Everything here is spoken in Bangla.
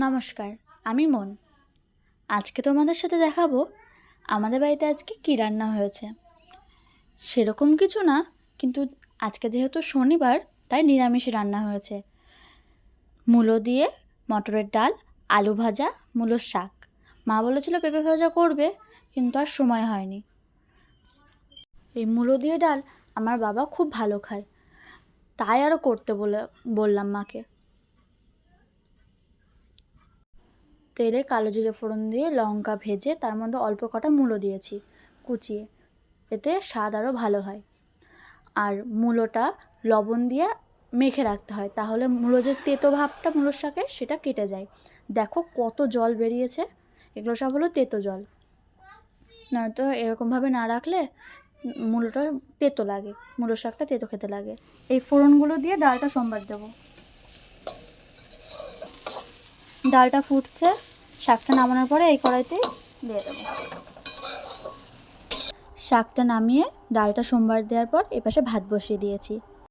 নমস্কার, আমি মন। আজকে তোমাদের সাথে দেখাবো আমাদের বাড়িতে আজকে কী রান্না হয়েছে। সেরকম কিছু না, কিন্তু আজকে যেহেতু শনিবার তাই নিরামিষ রান্না হয়েছে। মূলো দিয়ে মটরের ডাল, আলু ভাজা, মূলোর শাক। মা বলেছিল পেঁপে ভাজা করবে, কিন্তু আর সময় হয়নি। এই মূলো দিয়ে ডাল আমার বাবা খুব ভালো খায়, তাই আরও করতে বললাম মাকে। তেলে কালো জিরে ফোড়ন দিয়ে লঙ্কা ভেজে তার মধ্যে অল্প কটা মূলো দিয়েছি কুচিয়ে, এতে স্বাদ আরও ভালো হয়। আর মূলোটা লবণ দিয়ে মেখে রাখতে হয়, তাহলে মূলো যে তেতো ভাবটা মূলোর শাকে সেটা কেটে যায়। দেখো কত জল বেরিয়েছে, এগুলো সব হলো তেতো জল। নয়তো এরকমভাবে না রাখলে মূলোটা তেতো লাগে, মূলোর শাকটা তেতো খেতে লাগে। এই ফোড়নগুলো দিয়ে ডালটা সম্বার দেবো। ডালটা ফুটছে, শাকটা নামানোর পরে এই কড়াইতে দিয়ে দেবো। শাকটা নামিয়ে ডালটা সম্বার দেওয়ার পর এপাশে ভাত বসিয়ে দিয়েছি।